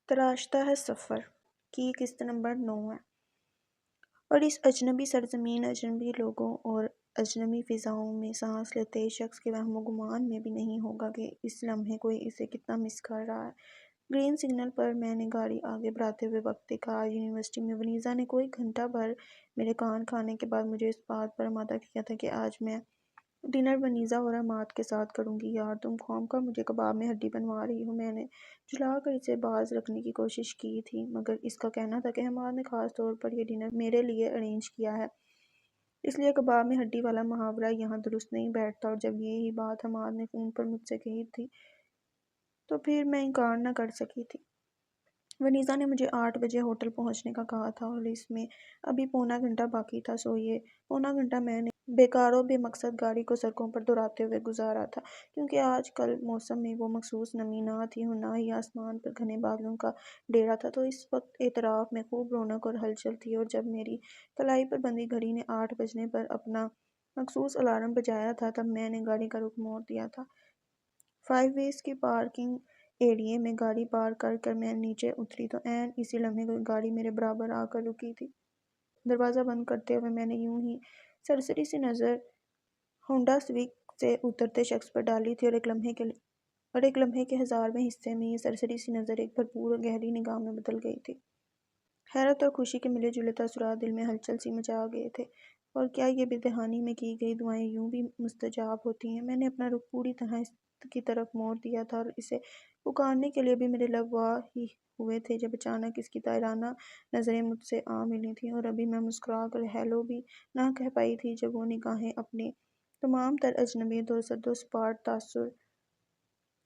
تراشتا ہے سفر کی قسط نمبر 9 ہے، اور اس اجنبی سرزمین، اجنبی لوگوں اور اجنبی فضاؤں میں سانس لیتے اس شخص کے وہم و گمان میں بھی نہیں ہوگا کہ اس لمحے کوئی اسے کتنا مس کر رہا ہے۔ گرین سگنل پر میں نے گاڑی آگے بڑھاتے ہوئے وقت دیکھا۔ آج یونیورسٹی میں ونیزا نے کوئی گھنٹہ بھر میرے کان کھانے کے بعد مجھے اس بات پر آمادہ کیا تھا کہ آج میں ڈنر ونیزا اور حماد کے ساتھ کروں گی۔ یار تم قوم کا مجھے کباب میں ہڈی بنوا رہی ہو۔ میں نے جھلا کر اسے باز رکھنے کی کوشش کی تھی، مگر اس کا کہنا تھا کہ حماد نے خاص طور پر یہ ڈنر میرے لیے ارینج کیا ہے، اس لیے کباب میں ہڈی والا محاورہ یہاں درست نہیں بیٹھتا، اور جب یہی بات حماد نے فون پر مجھ سے کہی تھی تو پھر میں انکار نہ کر سکی تھی۔ ونیزا نے مجھے 8 بجے ہوٹل پہنچنے کا کہا تھا اور اس میں ابھی پونا گھنٹہ باقی تھا، سو یہ پونا گھنٹہ میں نے بیکار و بے مقصد گاڑی کو سڑکوں پر دوڑاتے ہوئے گزارا تھا، کیونکہ آج کل موسم میں وہ مخصوص نمی نہ تھی اور نہ ہی آسمان پر گھنے بادلوں کا ڈیرا تھا، تو اس وقت اطراف میں خوب رونق اور ہلچل تھی۔ اور جب میری تلائی پر بندھی گھڑی نے 8 بجنے پر اپنا مخصوص الارم بجایا تھا، تب میں نے گاڑی کا رخ موڑ دیا تھا۔ 5 ویز کی پارکنگ ایریے میں گاڑی پارک کر کر میں نیچے اتری تو عین اسی لمحے کوئی گاڑی میرے برابر آ کر رکی تھی۔ دروازہ بند کرتے ہوئے میں نے یوں ہی سرسری سی نظر ہونڈا سویگ سے اترتے شخص پر ڈالی تھی، اور ایک لمحے کے 1000ویں حصے میں یہ سرسری سی نظر ایک بھرپور اور گہری نگاہ میں بدل گئی تھی۔ حیرت اور خوشی کے ملے جلے تاثرات دل میں ہلچل سی مچا گئے تھے۔ اور کیا یہ بے دہانی میں کی گئی دعائیں یوں بھی مستجاب ہوتی ہیں؟ میں نے اپنا رخ پوری طرح اس کی طرف موڑ دیا تھا اور اسے پکارنے کے لیے بھی میرے لب واہ ہی ہوئے تھے جب اچانک اس کی طائرانہ نظریں مجھ سے آ ملی تھیں، اور ابھی میں مسکرا کر ہیلو بھی نہ کہہ پائی تھی جب وہ نگاہیں اپنی تمام تر اجنبیت اور سرد و سپاٹ تاثر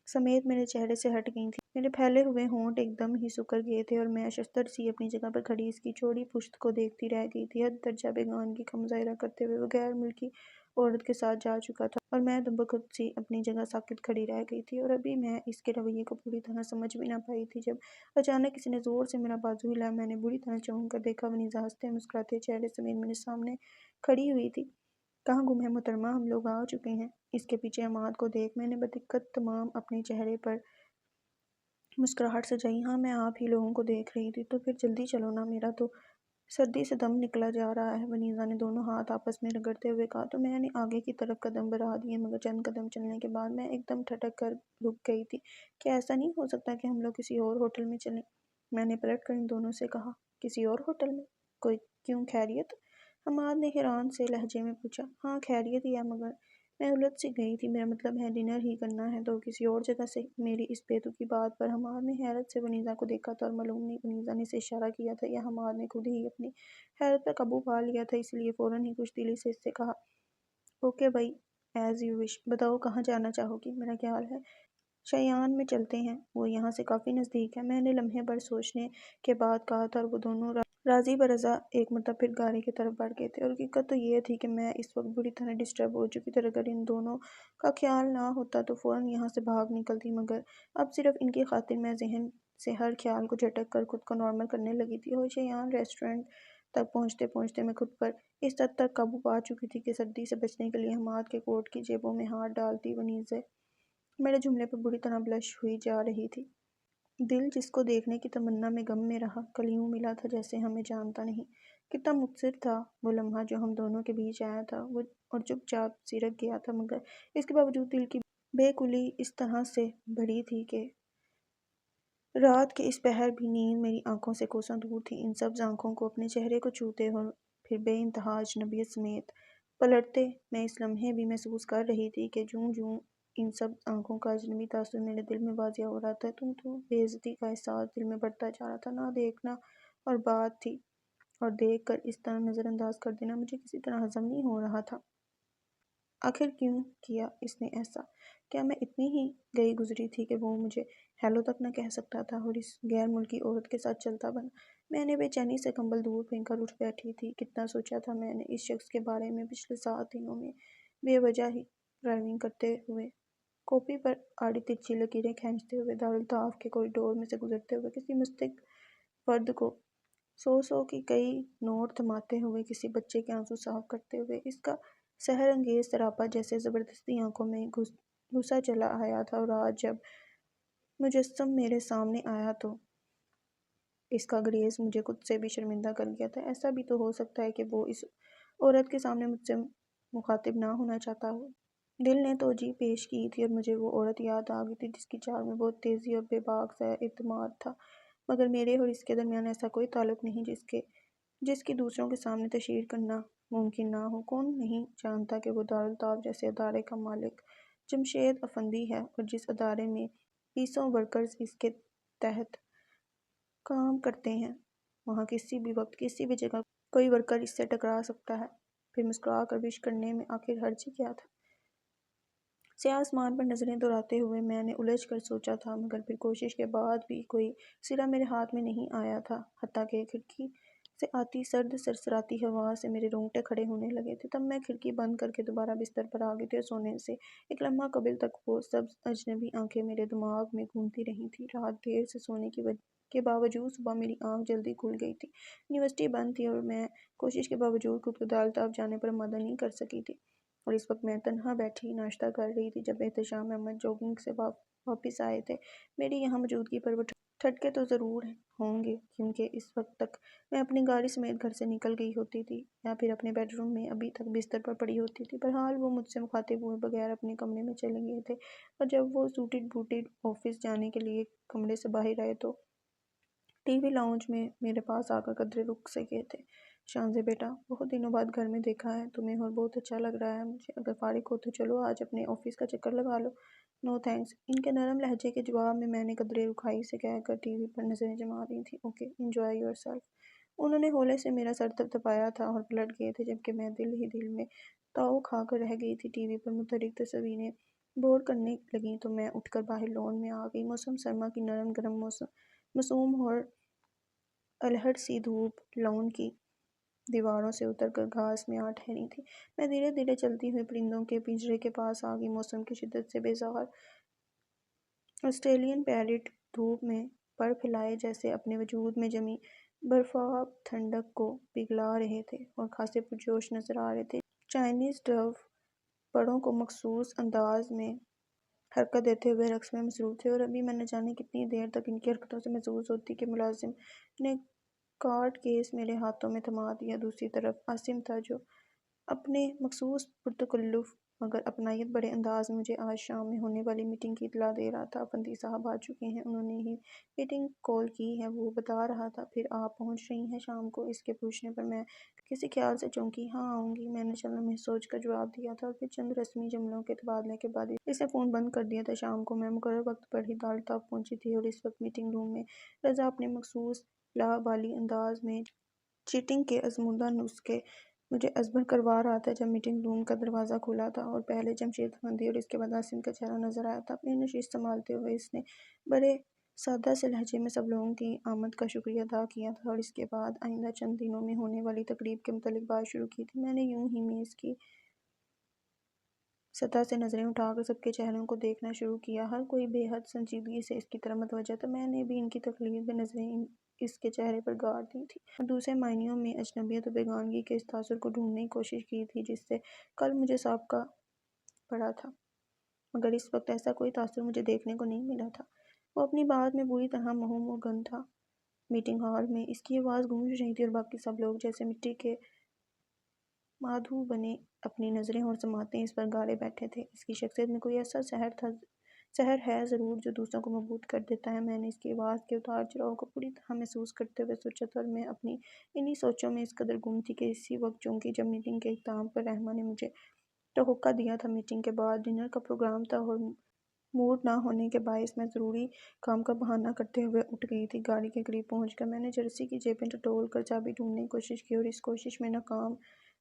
سمیت میرے چہرے سے ہٹ گئی تھیں۔ میرے پھیلے ہوئے ہونٹ ایک دم ہی سکڑ گئے تھے اور میں شستر سی اپنی جگہ پر کھڑی اس کی چوڑی پشت کو دیکھتی رہ گئی تھی۔ حد درجہ بیگانگی کا مظاہرہ کرتے ہوئے وہ غیر ملکی عورت کے ساتھ جا چکا تھا اور میں دمبخود سی اپنی جگہ ساکت کھڑی رہ گئی تھی، اور ابھی میں اس کے رویے کو پوری طرح سمجھ بھی نہ پائی تھی جب اچانک کسی نے زور سے میرا بازو ہلایا۔ میں نے بری طرح چونک کر دیکھا، ونیزا ہنستے مسکراتے چہرے سمیت میرے سامنے کھڑی ہوئی تھی۔ کہاں گم ہے محترمہ؟ ہم لوگ آ چکے ہیں۔ اس کے پیچھے حماد کو دیکھ میں نے بدقت تمام اپنے چہرے پر مسکراہٹ سجائی۔ ہاں میں آپ ہی لوگوں کو دیکھ رہی تھی۔ تو پھر جلدی چلو نا، میرا تو سردی سے دم نکلا جا رہا ہے، ونیزا نے دونوں ہاتھ آپس میں رگڑتے ہوئے کہا۔ تو میں نے آگے کی طرف قدم بڑھا دیے، مگر چند قدم چلنے کے بعد میں ایک دم ٹھٹک کر رک گئی تھی۔ کیا ایسا نہیں ہو سکتا کہ ہم لوگ کسی اور ہوٹل میں چلیں؟ میں نے پلٹ کر ان دونوں سے کہا۔ کسی اور ہوٹل میں؟ کیوں، خیریت؟ حماد نے حیران سے لہجے میں پوچھا۔ ہاں خیریت ہی ہے، مگر میں الجھ سی گئی تھی۔ میرا مطلب ہے ڈنر ہی کرنا ہے تو کسی اور جگہ سے۔ میری اس بے تکی بات پر حماد نے حیرت سے ونیزا کو دیکھا تھا، اور معلوم نہیں ونیزا نے اسے اشارہ کیا تھا یا حماد نے خود ہی اپنی حیرت پر قابو پا لیا تھا، اس لیے فوراً ہی خوش دلی سے اس سے کہا، اوکے بھائی، ایز یو وش۔ بتاؤ کہاں جانا چاہو گی؟ میرا خیال ہے شیان میں چلتے ہیں، وہ یہاں سے کافی نزدیک ہے، میں نے لمحے بھر سوچنے کے بعد کہا تھا، اور وہ دونوں راضی برضا ایک مرتبہ پھر گاڑی کی طرف بڑھ گئے تھے۔ اور حقیقت تو یہ تھی کہ میں اس وقت بری طرح ڈسٹرب ہو چکی تھی، اور اگر ان دونوں کا خیال نہ ہوتا تو فوراً یہاں سے بھاگ نکلتی، مگر اب صرف ان کی خاطر میں ذہن سے ہر خیال کو جھٹک کر خود کو نارمل کرنے لگی تھی۔ اور شیان ریسٹورنٹ تک پہنچتے پہنچتے میں خود پر اس حد تک قابو پا چکی تھی کہ سردی سے بچنے کے لیے حماد کے کوٹ کی جیبوں میں ہاتھ ڈالتی ونیزا میرے جملے پر بری طرح بلش ہوئی جا رہی تھی۔ دل جس کو دیکھنے کی تمنا میں غم میں رہا، کل یوں ملا تھا جیسے ہمیں جانتا نہیں۔ کتنا مؤثر تھا وہ لمحہ جو ہم دونوں کے بیچ آیا تھا، وہ اور چپ چاپ سی رک گیا تھا، مگر اس کے باوجود دل کی بے کلی اس طرح سے بڑھی تھی کہ رات کے اس پہر بھی نیند میری آنکھوں سے کوساں دور تھی۔ ان سبز آنکھوں کو اپنے چہرے کو چھوتے اور پھر بے انتہا اجنبیت سمیت پلٹتے میں اس لمحے بھی محسوس کر رہی تھی کہ جوں جوں ان سبز آنکھوں کا اجنبی تاثر میرے دل میں واضح ہو رہا تھا، تو بے عزتی کا احساس دل میں بڑھتا جا رہا تھا۔ نہ دیکھنا اور بات تھی، اور دیکھ کر اس طرح نظر انداز کر دینا مجھے کسی طرح ہضم نہیں ہو رہا تھا۔ آخر کیوں کیا اس نے ایسا؟ کیا میں اتنی ہی گئی گزری تھی کہ وہ مجھے ہیلو تک نہ کہہ سکتا تھا اور اس غیر ملکی عورت کے ساتھ چلتا بنا؟ میں نے بے چینی سے کمبل دور پھینک کر اٹھ بیٹھی تھی۔ کتنا سوچا تھا میں نے اس شخص کے بارے میں پچھلے 7 دنوں میں، بے وجہ ہی ڈرائیونگ کرتے ہوئے، کاپی پر آڑی ترچھی لکیریں کھینچتے ہوئے، دارالطاف کے کوریڈور میں سے گزرتے ہوئے، کسی مستحق فرد کو 100 کی کئی نوٹ تھماتے ہوئے، کسی بچے کے آنسو صاف کرتے ہوئے۔ اس کا سحر انگیز سراپا جیسے زبردستی آنکھوں میں گھسا چلا آیا تھا، اور آج جب مجسم میرے سامنے آیا تو اس کا گریز مجھے خود سے بھی شرمندہ کر گیا تھا۔ ایسا بھی تو ہو سکتا ہے کہ وہ اس عورت کے سامنے مجھ سے مخاطب نہ ہونا چاہتا ہو۔ دل نے توجہ پیش کی تھی اور مجھے وہ عورت یاد آ گئی تھی جس کی چال میں بہت تیزی اور بے باک سا اعتماد تھا، مگر میرے اور اس کے درمیان ایسا کوئی تعلق نہیں جس کی دوسروں کے سامنے تشہیر کرنا ممکن نہ ہو۔ کون نہیں جانتا کہ وہ دارالطاف جیسے ادارے کا مالک جمشید افندی ہے، اور جس ادارے میں 20 ورکرز اس کے تحت کام کرتے ہیں، وہاں کسی بھی وقت کسی بھی جگہ کوئی ورکر اس سے ٹکرا سکتا ہے۔ پھر مسکرا کر وش کرنے میں آخر حرج ہی کیا تھا؟ سیاہ آسمان پر نظریں دوڑاتے ہوئے میں نے الجھ کر سوچا تھا، مگر پھر کوشش کے بعد بھی کوئی سرا میرے ہاتھ میں نہیں آیا تھا، حتیٰ کہ کھڑکی سے آتی سرد سرسراتی ہوا سے میرے رونگٹے کھڑے ہونے لگے تھے۔ تب میں کھڑکی بند کر کے دوبارہ بستر پر آ گئی تھی اور سونے سے ایک لمحہ قبل تک وہ سبز اجنبی آنکھیں میرے دماغ میں گھومتی رہی تھیں۔ رات دیر سے سونے کے باوجود صبح میری آنکھ جلدی کھل گئی تھی۔ یونیورسٹی بند تھی اور میں کوشش کے باوجود خود کو دارالطاف جانے پر آمادہ نہیں کر سکی تھی، اور اس وقت میں تنہا بیٹھی ناشتہ کر رہی تھی جب احتشام احمد جوگنگ سے واپس آئے تھے۔ میری یہاں موجودگی پر وہ ٹھٹکے تو ضرور ہوں گے، کیونکہ اس وقت تک میں اپنی گاڑی سمیت گھر سے نکل گئی ہوتی تھی یا پھر اپنے بیڈ روم میں ابھی تک بستر پر پڑی ہوتی تھی۔ بہرحال وہ مجھ سے مخاطب ہوئے بغیر اپنے کمرے میں چلے گئے تھے، اور جب وہ سوٹڈ بوٹڈ آفس جانے کے لیے کمرے سے باہر آئے تو ٹی وی لاؤنج میں میرے پاس آ کر قدرے رک سے گئے تھے۔ شانزے بیٹا، بہت دنوں بعد گھر میں دیکھا ہے تمہیں اور بہت اچھا لگ رہا ہے مجھے۔ اگر فارغ ہو تو چلو آج اپنے آفس کا چکر لگا لو۔ نو تھینکس، ان کے نرم لہجے کے جواب میں نے قدرے رکھائی سے کہہ کر ٹی وی پر نظریں جما رہی تھی۔ Okay, enjoy your self. انہوں نے ہولے سے میرا سر تھپتھپایا تھا اور پلٹ گئے تھے، جبکہ میں دل ہی دل میں تاؤ کھا کر رہ گئی تھی۔ ٹی وی پر متحرک تصویریں بور کرنے لگیں تو میں اٹھ کر باہر لان میں آ گئی۔ موسم سرما کی نرم گرم معصوم اور الہڑ سی دھوپ لان کی دیواروں سے اتر کر گھاس میں آ ٹھہری تھی۔ میں دھیرے دھیرے چلتی ہوئی پرندوں کے پنجرے کے پاس آ گئی۔ موسم کی شدت سے بیزار آسٹریلین پیرٹ دھوپ میں پر پھیلائے جیسے اپنے وجود میں جمی برفاب ٹھنڈک کو پگھلا رہے تھے اور خاصے پرجوش نظر آ رہے تھے۔ چائنیز ڈو پروں کو مخصوص انداز میں حرکت دیتے ہوئے رقص میں مصروف تھے، اور ابھی میں نہ جانے کتنی دیر تک ان کی حرکتوں سے محظوظ ہوتی کہ ملازم نے کارڈ کیس میرے ہاتھوں میں تھما دیا۔ دوسری طرف عاصم تھا، جو اپنے مخصوص پرتکلف مگر اپنائیت بڑے انداز میں مجھے آج شام میں ہونے والی میٹنگ کی اطلاع دے رہا تھا۔ افندی صاحب آ چکے ہیں، انہوں نے ہی میٹنگ کال کی ہے، وہ بتا رہا تھا۔ پھر آپ پہنچ رہی ہیں شام کو؟ اس کے پوچھنے پر میں کسی خیال سے چونکی۔ ہاں آؤں گی، میں نے چند لمحے سوچ کر جواب دیا تھا، اور پھر چند رسمی جملوں کے تبادلے کے بعد اس نے فون بند کر دیا تھا۔ شام کو میں مقررہ وقت پر ہی دارالطاف پہنچی تھی، اور اس وقت میٹنگ روم میں رضا اپنے مخصوص لاابالی انداز میں چیٹنگ کے آزمودہ نسخے مجھے ازبر کروا رہا تھا۔ جب میٹنگ روم کا دروازہ کھلا تھا اور پہلے جمشید افندی اور اس کے بعد عاصم کا چہرہ نظر آیا تھا، اپنی نشست سنبھالتے ہوئے اس نے بڑے سادہ سے لہجے میں سب لوگوں کی آمد کا شکریہ ادا کیا تھا، اور اس کے بعد آئندہ چند دنوں میں ہونے والی تقریب کے متعلق بات شروع کی تھی۔ میں نے یوں ہی میز کی سطح سے نظریں اٹھا کر سب کے چہروں کو دیکھنا شروع کیا۔ ہر کوئی بے حد سنجیدگی سے اس کی طرف متوجہ تھا۔ میں نے بھی ان کی تقریر میں نظریں اس کے چہرے پر گاڑ دی تھیں اور دوسرے معنیوں میں اجنبیت و بیگانگی کے اس تاثر کو ڈھونڈنے کی کوشش کی تھی جس سے کل مجھے سابقہ پڑا تھا، مگر اس وقت ایسا کوئی تاثر مجھے دیکھنے کو نہیں ملا تھا۔ وہ اپنی بات میں بری طرح مہوم و گن تھا۔ میٹنگ ہال میں اس کی آواز گونج رہی تھی اور باقی سب لوگ جیسے مٹی کے مادھو بنے اپنی نظریں اور سماعتیں اس پر گاڑے بیٹھے تھے۔ اس کی شخصیت میں کوئی ایسا سحر ہے ضرور جو دوسروں کو مبہوت کر دیتا ہے۔ میں نے اس کی آواز کے اتار چڑھاؤ کو پوری طرح محسوس کرتے ہوئے سوچا تھا، اور میں اپنی انہی سوچوں میں اس قدر گم تھی کہ اسی وقت چونکہ جب میٹنگ کے اختتام پر رحمٰ نے مجھے ٹہوکہ دیا تھا، میٹنگ کے بعد ڈنر کا پروگرام تھا اور موڈ نہ ہونے کے باعث میں ضروری کام کا بہانہ کرتے ہوئے اٹھ گئی تھی۔ گاڑی کے قریب پہنچ کر میں نے جرسی کی جیبیں ٹٹول کر چابی ڈھونڈنے کی کوشش کی، اور اس کوشش میں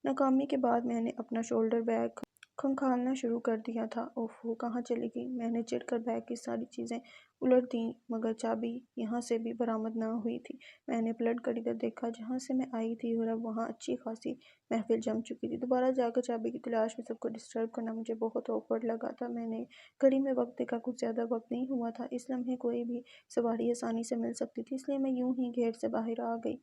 ناکامی کے بعد میں نے اپنا شولڈر بیگ کھنگالنا شروع کر دیا تھا۔ اوفو، کہاں چلی گئی؟ میں نے چڑھ کر بیگ کی ساری چیزیں الٹ دیں، مگر چابی یہاں سے بھی برآمد نہ ہوئی تھی۔ میں نے پلٹ کر ادھر دیکھا جہاں سے میں آئی تھی، اور اب وہاں اچھی خاصی محفل جم چکی تھی۔ دوبارہ جا کر چابی کی تلاش میں سب کو ڈسٹرب کرنا مجھے بہت آکورڈ لگا تھا۔ میں نے گھڑی میں وقت دیکھا، کچھ زیادہ وقت نہیں ہوا تھا۔ اس لمحے کوئی بھی سواری آسانی سے مل سکتی تھی، اس لیے میں یوں ہی گیٹ سے باہر آ گئی۔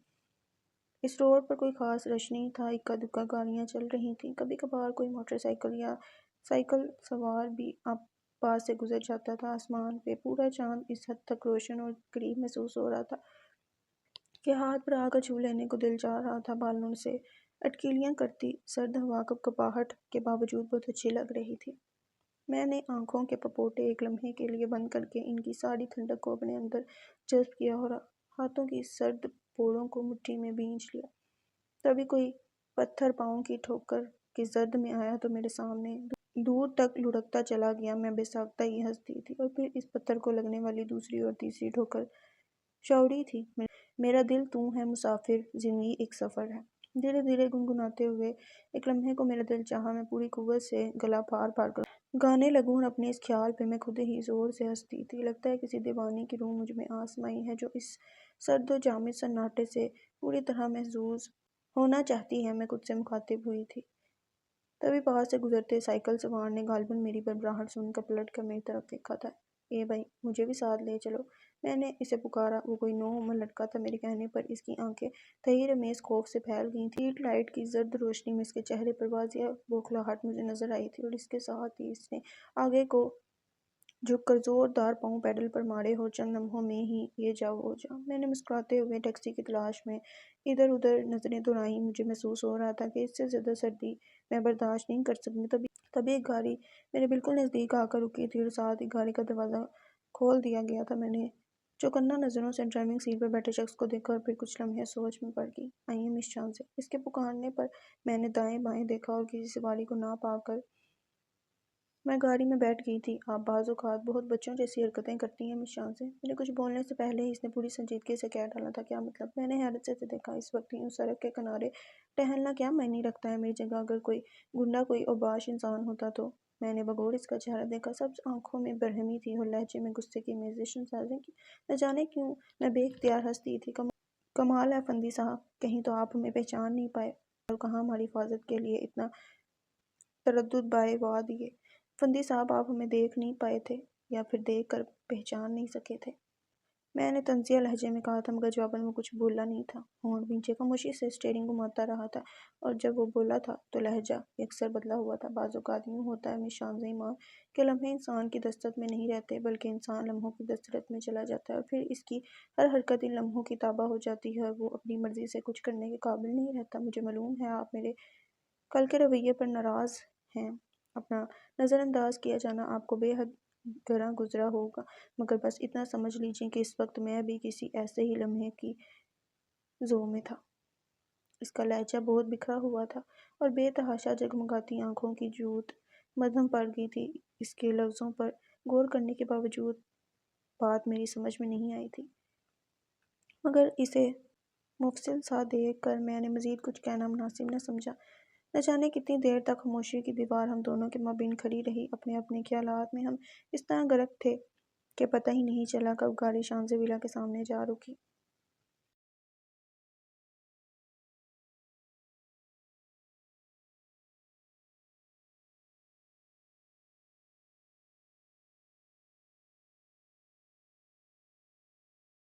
اس روڈ پر کوئی خاص رش نہیں تھا، اکا دکا گاڑیاں چل رہی تھیں، کبھی کبھار کوئی موٹر سائیکل یا سائیکل سوار بھی پاس سے گزر جاتا تھا۔ آسمان پہ پورا چاند اس حد تک روشن اور قریب محسوس ہو رہا تھا کہ ہاتھ پر آ کر چھو لینے کو دل چاہ رہا تھا۔ بالوں سے اٹکلیاں کرتی سرد ہوا کپاہٹ کے باوجود بہت اچھی لگ رہی تھی۔ میں نے آنکھوں کے پپوٹے ایک لمحے کے لیے بند کر کے ان کی ساری ٹھنڈک کو اپنے اندر جذب کیا اور ہاتھوں کی سرد پوڑوں کو مٹھی میں بھینچ لیا۔ تبھی کوئی پتھر پاؤں کی ٹھوکر کی زرد میں آیا تو میرے سامنے دور تک لڑھکتا چلا گیا۔ میں بے ساختہ ہی ہنستی تھی اور پھر اس پتھر کو لگنے والی دوسری اور تیسری ٹھوکر شعوری تھی۔ میرا دل تو ہے مسافر، زندگی ایک سفر ہے۔ دھیرے دھیرے گنگناتے ہوئے ایک لمحے کو میرا دل چاہا میں پوری قوت سے گلا پھاڑ پھاڑ کر گانے لگوں اور اپنے اس خیال پہ میں خود ہی زور سے ہنستی تھی۔ لگتا ہے کسی دیوانے کی روح مجھ میں آسمائی ہے جو اس سرد و جامد سناٹے سے پوری طرح محظوظ ہونا چاہتی ہے۔ میں خود سے مخاطب ہوئی تھی۔ تبھی پاس سے گزرتے سائیکل سوار نے غالباً میری بڑبڑاہٹ سن کر پلٹ کر میری طرف دیکھا تھا۔ اے بھائی، مجھے بھی ساتھ لے چلو، میں نے اسے پکارا۔ وہ کوئی نوعمر لڑکا تھا۔ میرے کہنے پر اس کی آنکھیں تحیر آمیز خوف سے پھیل گئی تھیں۔ اسٹریٹ لائٹ کی زرد روشنی میں اس کے چہرے پر واضح بوکھلاہٹ مجھے نظر آئی تھی اور اس کے ساتھ ہی اس نے آگے کو جھک کر زوردار پاؤں پیڈل پر مارے اور چند لمحوں میں ہی یہ جا وہ جا۔ میں نے مسکراتے ہوئے ٹیکسی کی تلاش میں ادھر ادھر نظریں دوڑائیں۔ مجھے محسوس ہو رہا تھا کہ اس سے زیادہ سردی میں برداشت نہیں کر سکتی۔ تبھی ایک گاڑی میرے بالکل نزدیک آ کر رکی تھی اور ساتھ ہی گاڑی کا دروازہ کھول دیا گیا تھا۔ میں نے چوکنا نظروں سے ڈرائیونگ سیٹ پر بیٹھے شخص کو دیکھا اور پھر کچھ لمحے سوچ میں پڑ گئی۔ آئیے مس شانزے، اس کے پکارنے پر میں نے دائیں بائیں دیکھا اور کسی سواری کو نہ پا کر میں گاڑی میں بیٹھ گئی تھی۔ آپ بعض اوقات بہت بچوں جیسی حرکتیں کرتی ہیں مس شانزے۔ میرے کچھ بولنے سے پہلے ہی اس نے پوری سنجیدگی سے کہہ ڈالا تھا۔ کیا مطلب؟ میں نے حیرت سے دیکھا۔ اس وقت یوں سڑک کے کنارے ٹہلنا کیا معنی رکھتا ہے؟ میری جگہ اگر کوئی گنڈا، کوئی اوباش انسان ہوتا تو؟ میں نے بغور اس کا چہرہ دیکھا۔ سبز آنکھوں میں برہمی تھی اور لہجے میں غصے کی امیزیشن سازی کی۔ نہ جانے کیوں میں بے اختیار ہنستی تھی۔ کمال ہے فندی صاحب، کہیں تو آپ ہمیں پہچان نہیں پائے اور کہاں ہماری حفاظت کے لیے اتنا تردد بائے واد یہ۔ فندی صاحب، آپ ہمیں دیکھ نہیں پائے تھے یا پھر دیکھ کر پہچان نہیں سکے تھے؟ میں نے طنزیہ لہجے میں کہا تھا، مگر جواباً وہ کچھ بولا نہیں تھا۔ ہونٹ بھینچے خاموشی سے اسٹیئرنگ گھماتا رہا تھا اور جب وہ بولا تھا تو لہجہ یکسر بدلا ہوا تھا۔ بعض اوقات یوں ہوتا ہے مس شانزے ماں کہ لمحے انسان کی دسترس میں نہیں رہتے بلکہ انسان لمحوں کی دسترس میں چلا جاتا ہے اور پھر اس کی ہر حرکت ان لمحوں کی تابع ہو جاتی ہے اور وہ اپنی مرضی سے کچھ کرنے کے قابل نہیں رہتا۔ مجھے معلوم ہے آپ میرے کل کے رویے پر ناراض ہیں۔ اپنا نظر انداز کیا جانا آپ کو بے حد گراں گزرا ہوگا، مگر بس اتنا سمجھ لیجیے کہ اس وقت میں بھی کسی ایسے ہی لمحے کی زو میں تھا۔ اس کا لہجہ بہت بکھرا ہوا تھا اور بے تحاشا جگمگاتی آنکھوں کی جوت مدھم پڑ گئی تھی۔ اس کے لفظوں پر غور کرنے کے باوجود بات میری سمجھ میں نہیں آئی تھی، مگر اسے مفصل سا دیکھ کر میں نے مزید کچھ کہنا مناسب نہ سمجھا۔ نہ جانے کتنی دیر تک خاموشی کی دیوار ہم دونوں کے مابین کھڑی رہی۔ اپنے اپنے خیالات میں ہم اس طرح غرق تھے کہ پتہ ہی نہیں چلا کب گاڑی شانزے ولا کے سامنے جا رکی۔